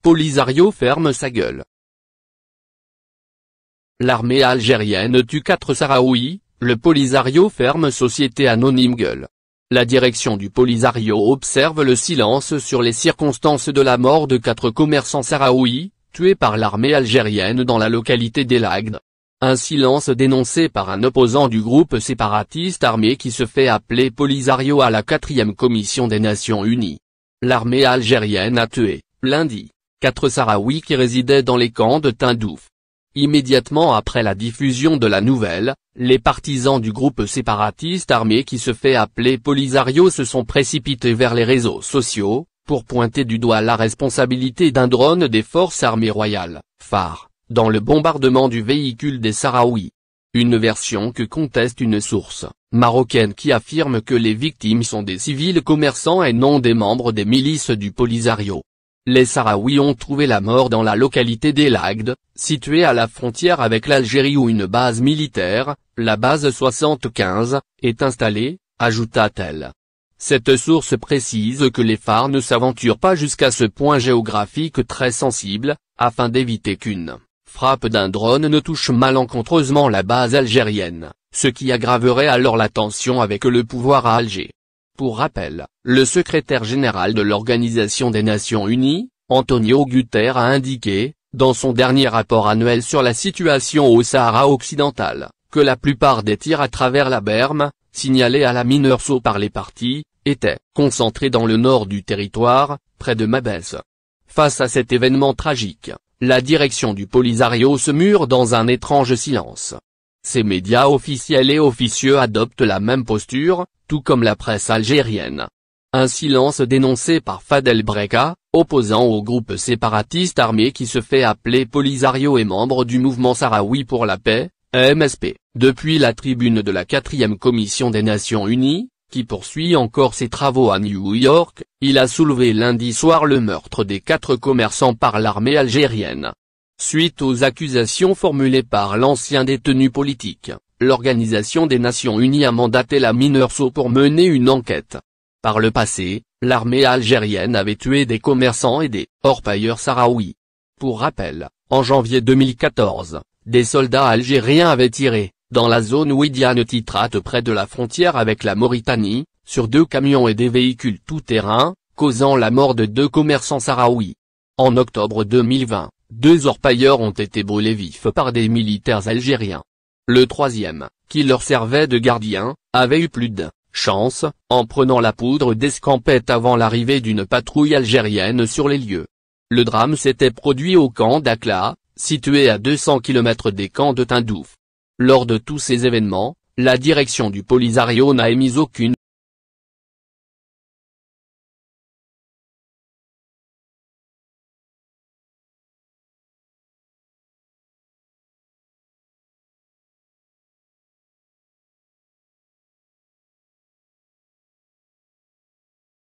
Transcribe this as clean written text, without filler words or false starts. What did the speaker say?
Polisario ferme sa gueule. L'armée algérienne tue 4 Sahraouis, le Polisario ferme société anonyme gueule. La direction du Polisario observe le silence sur les circonstances de la mort de 4 commerçants sahraouis, tués par l'armée algérienne dans la localité d'El Agd. Un silence dénoncé par un opposant du groupe séparatiste armé qui se fait appeler Polisario à la 4e commission des Nations Unies. L'armée algérienne a tué, lundi, 4 Sahraouis qui résidaient dans les camps de Tindouf. Immédiatement après la diffusion de la nouvelle, les partisans du groupe séparatiste armé qui se fait appeler Polisario se sont précipités vers les réseaux sociaux, pour pointer du doigt la responsabilité d'un drone des forces armées royales, FAR, dans le bombardement du véhicule des Sahraouis. Une version que conteste une source marocaine qui affirme que les victimes sont des civils commerçants et non des membres des milices du Polisario. Les Sahraouis ont trouvé la mort dans la localité d'El Agd, située à la frontière avec l'Algérie où une base militaire, la base 75, est installée, ajouta-t-elle. Cette source précise que les FAR ne s'aventurent pas jusqu'à ce point géographique très sensible, afin d'éviter qu'une frappe d'un drone ne touche malencontreusement la base algérienne, ce qui aggraverait alors la tension avec le pouvoir à Alger. Pour rappel, le secrétaire général de l'Organisation des Nations Unies, Antonio Guterres a indiqué, dans son dernier rapport annuel sur la situation au Sahara occidental, que la plupart des tirs à travers la berme, signalés à la MINURSO par les partis, étaient concentrés dans le nord du territoire, près de Mabès. Face à cet événement tragique, la direction du Polisario se mure dans un étrange silence. Ces médias officiels et officieux adoptent la même posture, tout comme la presse algérienne. Un silence dénoncé par Fadel Breka, opposant au groupe séparatiste armé qui se fait appeler Polisario et membre du mouvement sahraoui pour la paix, MSP, depuis la tribune de la 4e commission des Nations Unies, qui poursuit encore ses travaux à New York, il a soulevé lundi soir le meurtre des 4 commerçants par l'armée algérienne. Suite aux accusations formulées par l'ancien détenu politique, l'Organisation des Nations Unies a mandaté la MINURSO pour mener une enquête. Par le passé, l'armée algérienne avait tué des commerçants et des orpailleurs sahraouis. Pour rappel, en janvier 2014, des soldats algériens avaient tiré, dans la zone ouidiane Titrate près de la frontière avec la Mauritanie, sur 2 camions et des véhicules tout-terrain, causant la mort de 2 commerçants sahraouis. En octobre 2020, 2 orpailleurs ont été brûlés vifs par des militaires algériens. Le 3e, qui leur servait de gardien, avait eu plus de chance, en prenant la poudre d'escampette avant l'arrivée d'une patrouille algérienne sur les lieux. Le drame s'était produit au camp d'Akla, situé à 200 km des camps de Tindouf. Lors de tous ces événements, la direction du Polisario n'a émis aucune